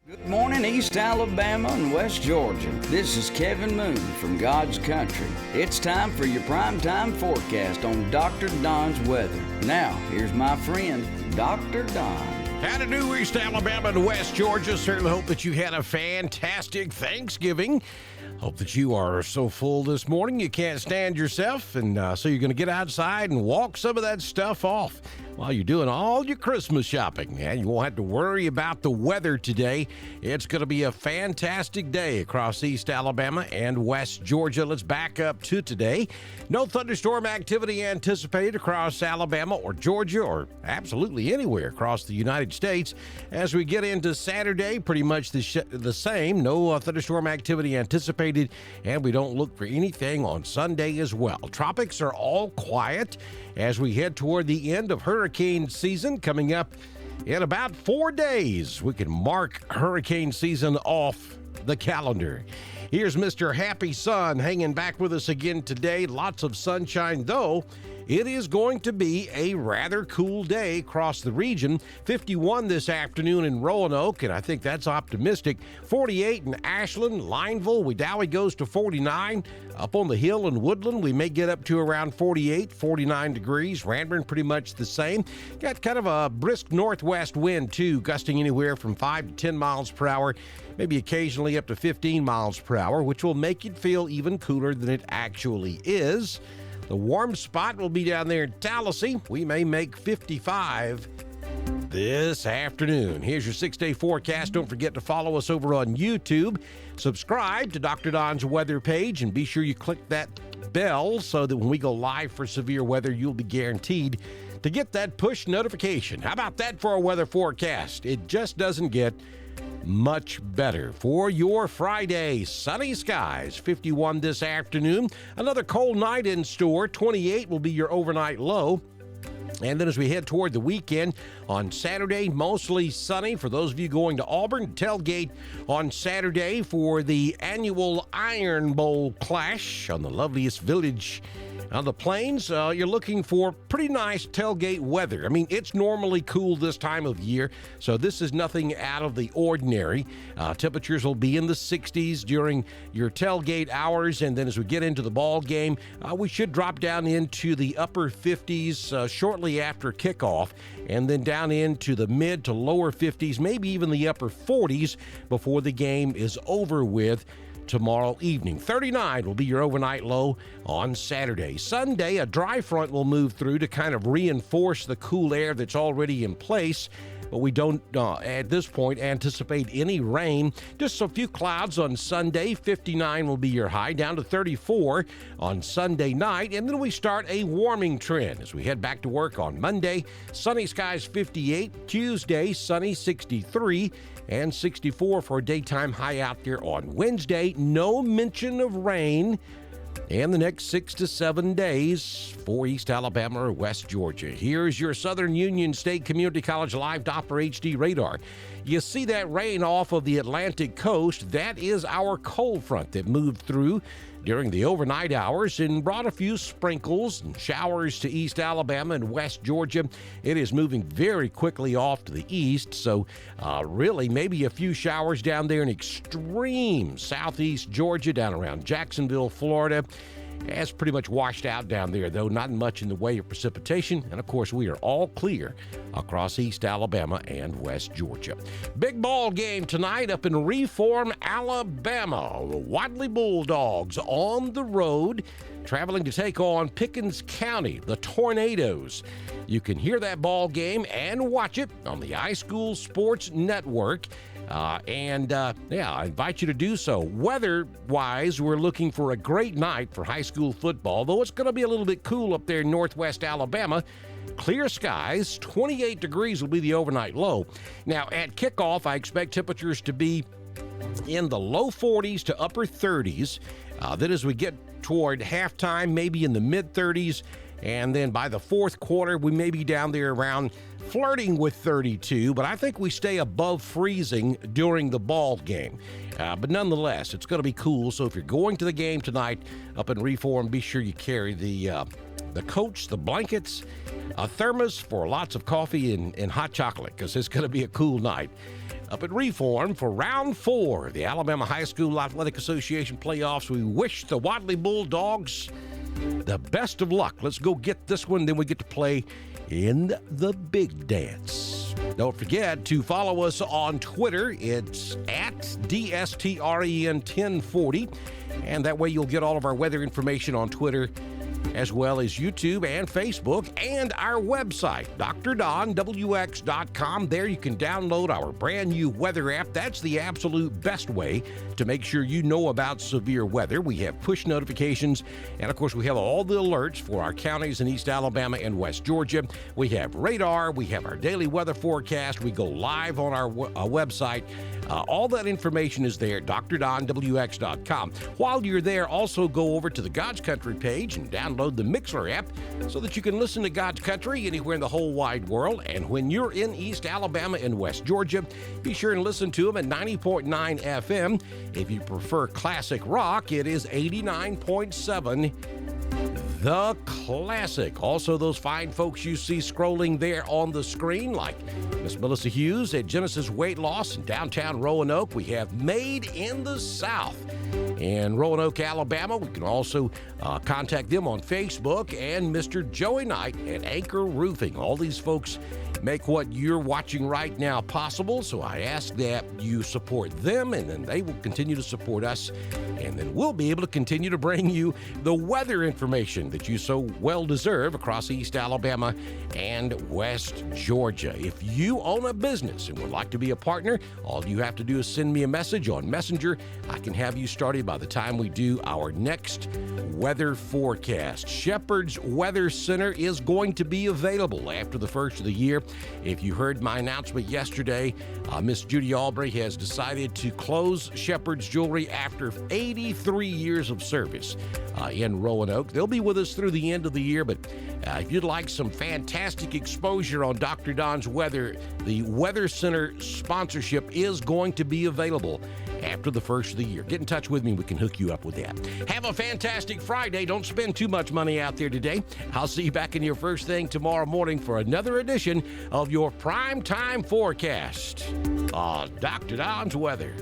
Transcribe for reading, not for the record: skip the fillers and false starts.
Good morning, East Alabama and West Georgia. This is Kevin Moon from God's Country. It's time for your primetime forecast on Dr. Don's weather. Now, here's my friend, Dr. Don. How to do, East Alabama and West Georgia. Certainly hope that you had a fantastic Thanksgiving. Hope that you are so full this morning you can't stand yourself, and so you're going to get outside and walk some of that stuff off while you're doing all your Christmas shopping. And you won't have to worry about the weather today. It's going to be a fantastic day across East Alabama and West Georgia. Let's back up to today. No thunderstorm activity anticipated across Alabama or Georgia or absolutely anywhere across the United States. As we get into Saturday, pretty much the same. No thunderstorm activity anticipated, and we don't look for anything on Sunday as well. Tropics are all quiet as we head toward the end of hurricane season coming up in about 4 days. We can mark hurricane season off the calendar. Here's Mr. Happy Sun hanging back with us again today. Lots of sunshine, though. It is going to be a rather cool day across the region. 51 this afternoon in Roanoke, and I think that's optimistic. 48 in Ashland, Lineville. Wedowee goes to 49. Up on the hill in Woodland, we may get up to around 48, 49 degrees. Ranburn, pretty much the same. Got kind of a brisk northwest wind, too, gusting anywhere from 5 to 10 miles per hour, maybe occasionally up to 15 miles per hour, which will make it feel even cooler than it actually is. The warm spot will be down there in Tallahassee. We may make 55 this afternoon. Here's your 6-day forecast. Don't forget to follow us over on YouTube. Subscribe to Dr. Don's weather page, and be sure you click that bell so that when we go live for severe weather, you'll be guaranteed to get that push notification. How about that for a weather forecast? It just doesn't get much better. For your Friday, sunny skies, 51 this afternoon. Another cold night in store. 28 will be your overnight low. And then as we head toward the weekend, on Saturday, mostly sunny. For those of you going to Auburn, tailgate on Saturday for the annual Iron Bowl clash on the loveliest village on the plains. You're looking for pretty nice tailgate weather. I mean, it's normally cool this time of year, so this is nothing out of the ordinary. Temperatures will be in the 60s during your tailgate hours, and then as we get into the ball game, we should drop down into the upper 50s shortly after kickoff, and then down into the mid to lower 50s, maybe even the upper 40s before the game is over with tomorrow evening. 39 will be your overnight low on Saturday. Sunday, a dry front will move through to kind of reinforce the cool air that's already in place. But we don't, at this point, anticipate any rain. Just a few clouds on Sunday. 59 will be your high, down to 34 on Sunday night. And then we start a warming trend as we head back to work on Monday. Sunny skies, 58. Tuesday, sunny, 63. And 64 for a daytime high out there on Wednesday. No mention of rain in the next 6 to 7 days for East Alabama or West Georgia. Here's your Southern Union State Community College Live Doppler HD radar. You see that rain off of the Atlantic coast. That is our cold front that moved through during the overnight hours and brought a few sprinkles and showers to East Alabama and West Georgia. It is moving very quickly off to the east, so really maybe a few showers down there in extreme southeast Georgia, down around Jacksonville, Florida. It's pretty much washed out down there, though, not much in the way of precipitation. And, of course, we are all clear across East Alabama and West Georgia. Big ball game tonight up in Reform, Alabama. The Wadley Bulldogs on the road, traveling to take on Pickens County, the Tornadoes. You can hear that ball game and watch it on the iSchool Sports Network. I invite you to do so. Weather-wise, we're looking for a great night for high school football, though it's going to be a little bit cool up there in northwest Alabama. Clear skies, 28 degrees will be the overnight low. Now, at kickoff, I expect temperatures to be in the low 40s to upper 30s. Then as we get toward halftime, maybe in the mid-30s. And then by the fourth quarter, we may be down there around flirting with 32, but I think we stay above freezing during the ball game. But nonetheless, it's going to be cool. So if you're going to the game tonight up in Reform, be sure you carry the coats, the blankets, a thermos for lots of coffee and hot chocolate, because it's going to be a cool night. up at Reform for round 4 of the Alabama High School Athletic Association playoffs. We wish the Wadley Bulldogs the best of luck. Let's go get this one, then we get to play in the big dance. Don't forget to follow us on Twitter. It's at DSTREN1040, and that way you'll get all of our weather information on Twitter, as well as YouTube and Facebook, and our website, drdonwx.com. There you can download our brand new weather app. That's the absolute best way to make sure you know about severe weather. We have push notifications, and of course we have all the alerts for our counties in East Alabama and West Georgia. We have radar, we have our daily weather forecast, we go live on our website. All that information is there at drdonwx.com. While you're there, also go over to the God's Country page and download the Mixler app so that you can listen to God's Country anywhere in the whole wide world. And when you're in East Alabama and West Georgia, be sure and listen to them at 90.9 FM. If you prefer classic rock, it is 89.7 The Classic. Also, those fine folks you see scrolling there on the screen, like Miss Melissa Hughes at Genesis Weight Loss in downtown Roanoke. We have Made in the South in Roanoke, Alabama. We can also contact them on Facebook, and Mr. Joey Knight at Anchor Roofing. All these folks make what you're watching right now possible, so I ask that you support them, and then they will continue to support us, and then we'll be able to continue to bring you the weather information that you so well deserve across East Alabama and West Georgia. If you own a business and would like to be a partner, all you have to do is send me a message on Messenger. I can have you started by the time we do our next weather forecast. Shepherd's Weather Center is going to be available after the first of the year. If you heard my announcement yesterday, Miss Judy Albury has decided to close Shepherd's Jewelry after 83 years of service in Roanoke. They'll be with us through the end of the year, but if you'd like some fantastic exposure on Dr. Don's weather, the Weather Center sponsorship is going to be available after the first of the year. Get in touch with me. We can hook you up with that. Have a fantastic Friday. Don't spend too much money out there today. I'll see you back in your first thing tomorrow morning for another edition of your Prime Time Forecast on Dr. Don's Weather.